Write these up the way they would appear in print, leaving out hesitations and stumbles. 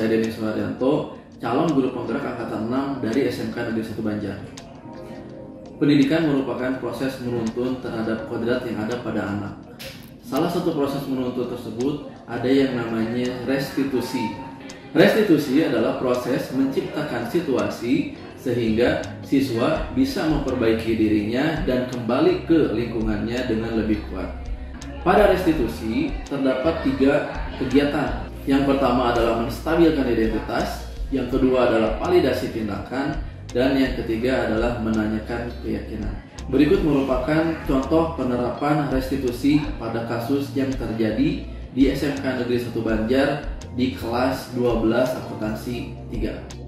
saya Denny Suharyanto, calon guru penggerak angkatan 6 dari SMK Negeri 1 Banjar. Pendidikan merupakan proses menuntun terhadap kodrat yang ada pada anak. Salah satu proses menuntun tersebut ada yang namanya restitusi. Restitusi adalah proses menciptakan situasi sehingga siswa bisa memperbaiki dirinya dan kembali ke lingkungannya dengan lebih kuat. Pada restitusi terdapat 3 kegiatan. Yang pertama adalah menstabilkan identitas, yang kedua adalah validasi tindakan, dan yang ketiga adalah menanyakan keyakinan. Berikut merupakan contoh penerapan restitusi pada kasus yang terjadi di SMK Negeri 1 Banjar di kelas 12 akuntansi 3.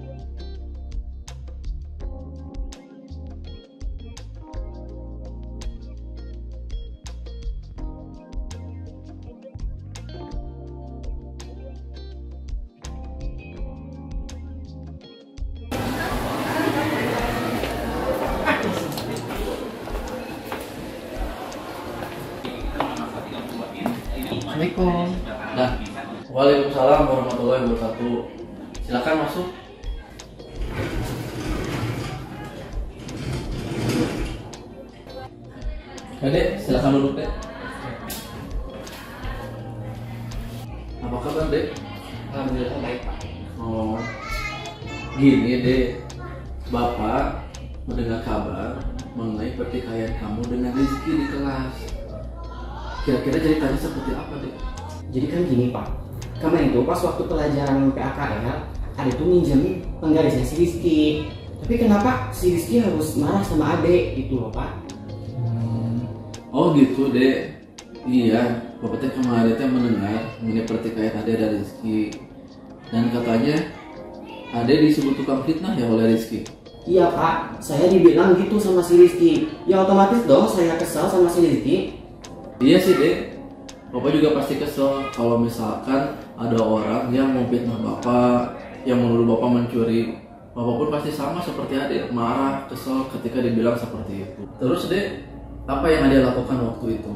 Assalamualaikum. Nah, waalaikumsalam warahmatullahi wabarakatuh. Silakan masuk. Dek, silakan duduk, Dek. Apa kabar, Dek? Alhamdulillah baik, Pak. Oh, gini, Dek. Bapak mendengar kabar mengenai pertikaian kamu dengan Rizky di kelas. Kira-kira ceritanya seperti apa, Dek? Jadi kan gini, Pak. Kemarin itu pas waktu pelajaran PAKL, ada tuh minjem penggarisnya si Rizky. Tapi kenapa si Rizky harus marah sama Ade gitu loh, Pak? Oh gitu, Dek. Iya, Bapak teh kemarin teh mendengar mengenai pertikaian Ade dan Rizky. Dan katanya Ade disebut tukang fitnah ya oleh Rizky. Iya, Pak. Saya dibilang gitu sama si Rizky. Ya otomatis dong saya kesal sama si Rizky. Iya sih, Dek. Bapak juga pasti kesel kalau misalkan ada orang yang memfitnah Bapak, yang menuduh Bapak mencuri. Bapak pun pasti sama seperti Ade, marah, kesel ketika dibilang seperti itu. Terus, Dek, apa yang Ade lakukan waktu itu?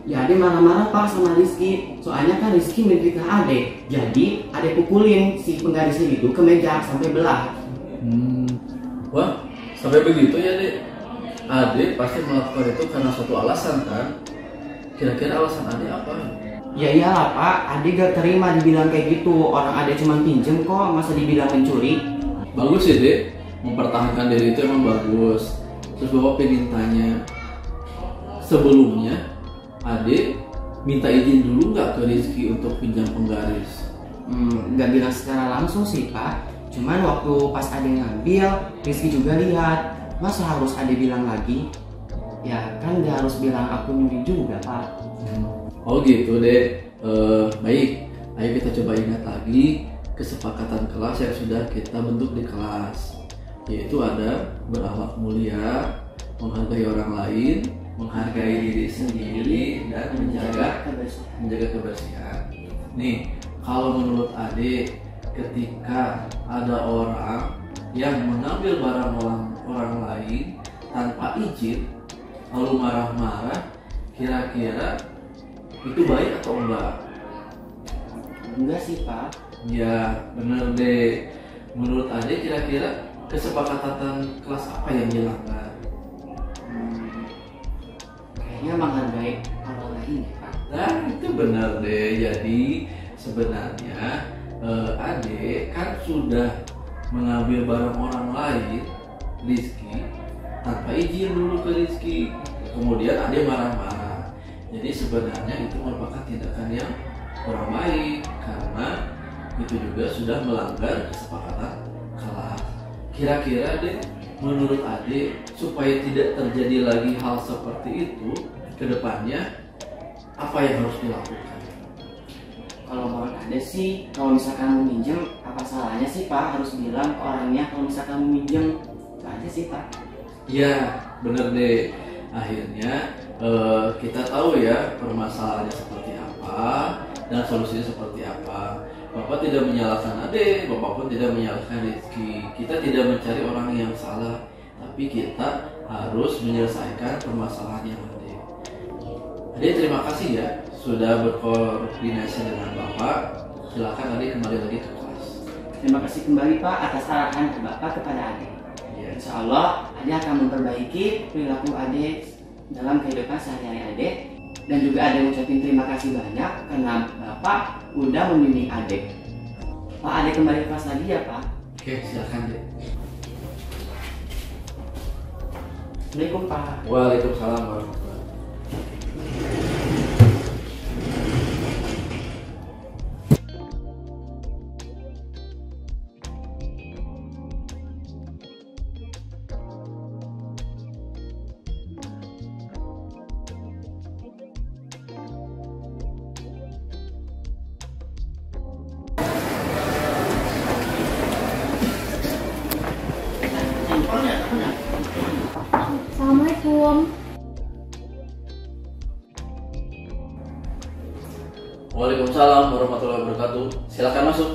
Ya Ade marah-marah, Pak, sama Rizky. Soalnya kan Rizky memfitnah Ade. Jadi Ade pukulin si penggarisnya itu ke meja sampai belah. Wah, sampai begitu ya, Dek? Ade pasti melakukan itu karena suatu alasan kan? Kira-kira alasan Ade apa? Ya iyalah, Pak. Ade gak terima dibilang kayak gitu. Orang Ade cuma pinjem kok, masa dibilang mencuri? Bagus ya, Dek. Mempertahankan diri itu emang bagus. Terus Bapak pengen tanya, sebelumnya Ade minta izin dulu nggak ke Rizky untuk pinjam penggaris? Gak bilang secara langsung sih, Pak. Cuman waktu pas Ade ngambil, Rizky juga lihat. Masa harus Ade bilang lagi? Ya kan gak harus bilang aku nyuri juga, Pak. Oh gitu, Dek. Baik, ayo kita coba ingat lagi kesepakatan kelas yang sudah kita bentuk di kelas, yaitu ada berakhlak mulia, menghargai orang lain, menghargai diri sendiri, dan menjaga kebersihan. Nih, kalau menurut Ade, ketika ada orang yang mengambil barang orang lain tanpa izin lalu marah-marah, kira-kira itu baik atau enggak? Enggak sih, Pak. Ya bener, deh. Menurut Ade kira-kira kesepakatan kelas apa yang dilanggar? Kayaknya menghargai orang lain ya, Pak. Nah itu benar deh. Jadi sebenarnya Ade kan sudah mengambil barang orang lain, Rizky, tanpa izin dulu ke Rizky. Kemudian Ade marah-marah. Jadi sebenarnya itu merupakan tindakan yang kurang baik karena itu juga sudah melanggar kesepakatan kelas. Kira-kira deh, menurut Ade supaya tidak terjadi lagi hal seperti itu ke depannya, apa yang harus dilakukan? Kalau menurut Ade sih, kalau misalkan mau minjem, apa salahnya sih, Pak? Harus bilang ke orangnya kalau misalkan mau minjem. Itu aja sih, Pak. Ya bener deh. Akhirnya kita tahu ya permasalahannya seperti apa dan solusinya seperti apa. Bapak tidak menyalahkan Ade, Bapak pun tidak menyalahkan Rizky. Kita tidak mencari orang yang salah, tapi kita harus menyelesaikan permasalahan yang ada. Ade terima kasih ya sudah berkoordinasi dengan Bapak. Silakan Ade kembali lagi ke kelas. Terima kasih kembali Pak atas arahan Bapak kepada adik. Iya. Insya Allah adik akan memperbaiki perilaku adik dalam kehidupan sehari-hari adik. Dan juga adik ucapin terima kasih banyak karena Bapak udah membimbing adik. Pak, adik kembali kelas lagi ya Pak. Oke, silakan deh. Assalamualaikum Pak. Waalaikumsalam warahmatullahi. Assalamualaikum. Waalaikumsalam warahmatullahi wabarakatuh. Silakan masuk.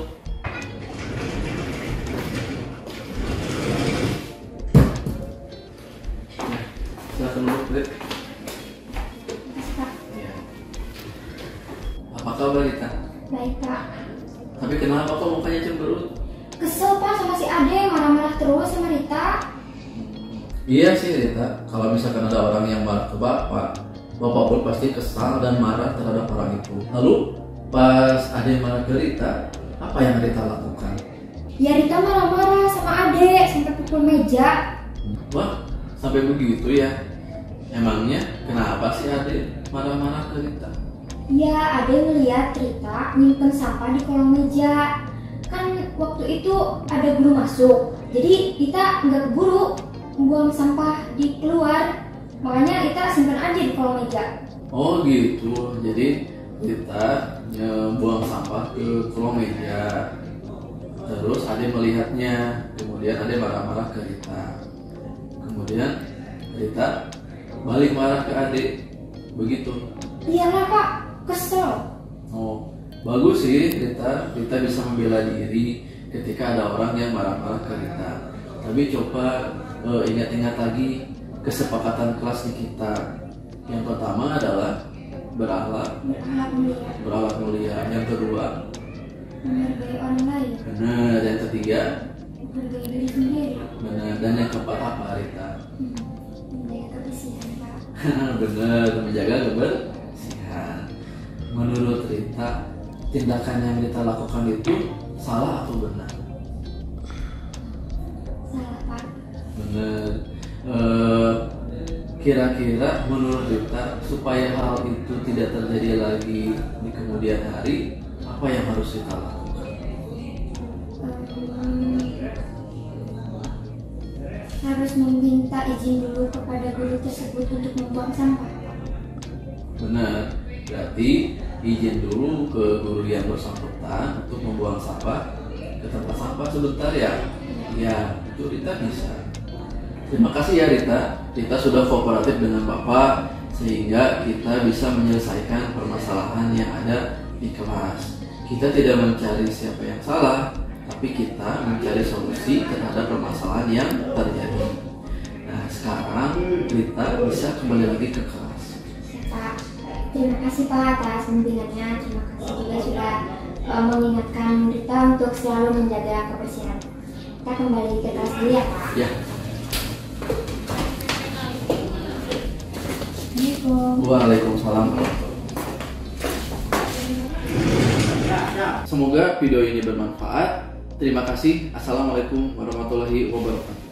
Silakan duduk, Dek. Iya. Apa kabar, Rita? Baik Pak. Tapi kenapa kok mukanya cemberut? Kesel Pak sama si Ade marah-marah terus sama Rita. Iya sih, Rita. Kalau misalkan ada orang yang marah ke Bapak pun pasti kesal dan marah terhadap orang itu. Lalu pas ada yang marah ke Rita, apa yang Rita lakukan? Ya Rita marah-marah sama Ade sampai pukul meja. Wah, sampai begitu ya? Emangnya kenapa sih Ade marah-marah ke Rita? Ya Ade ngeliat Rita nyimpen sampah di kolong meja. Kan waktu itu ada guru masuk, jadi Rita nggak keburu buang sampah di keluar. Makanya Rita simpan aja di kolong meja. Oh gitu, jadi Rita buang sampah ke kolong meja. Terus Ade melihatnya, kemudian Ade marah-marah ke Rita. Kemudian Rita balik marah ke Ade, begitu. Iyalah Pak, kesel. Oh, bagus sih Rita. Rita bisa membela diri ketika ada orang yang marah-marah ke Rita. Tapi coba ingat-ingat lagi kesepakatan kelas di kita. Yang pertama adalah berakhlak mulia. Yang kedua Menghargai orang lain. benar. Yang ketiga Menghargai diri sendiri. benar. Dan yang keempat apa, Rita? Menjaga kebersihan Pak. Benar, menjaga kebersihan. Menurut Rita, tindakan yang Rita lakukan itu salah atau benar? Salah Pak. Benar. Kira-kira menurut Rita, supaya hal itu tidak terjadi lagi di kemudian hari, apa yang harus Rita lakukan? Harus meminta izin dulu kepada guru tersebut untuk membuang sampah. Benar, berarti izin dulu ke guru yang bersangkutan untuk membuang sampah ke tempat sampah sebentar ya. Ya, itu Rita bisa. Terima kasih ya Rita. Rita sudah kooperatif dengan Bapak sehingga kita bisa menyelesaikan permasalahan yang ada di kelas. Kita tidak mencari siapa yang salah, tapi kita mencari solusi terhadap permasalahan yang terjadi. Nah, sekarang Rita bisa kembali lagi ke kelas. Ya, Pak. Terima kasih Pak atas bimbingannya. Terima kasih juga sudah mengingatkan Rita untuk selalu menjaga kebersihan. Kita kembali ke kelas dulu ya Pak. Ya. Assalamualaikum. Waalaikumsalam. Semoga video ini bermanfaat. Terima kasih. Assalamualaikum warahmatullahi wabarakatuh.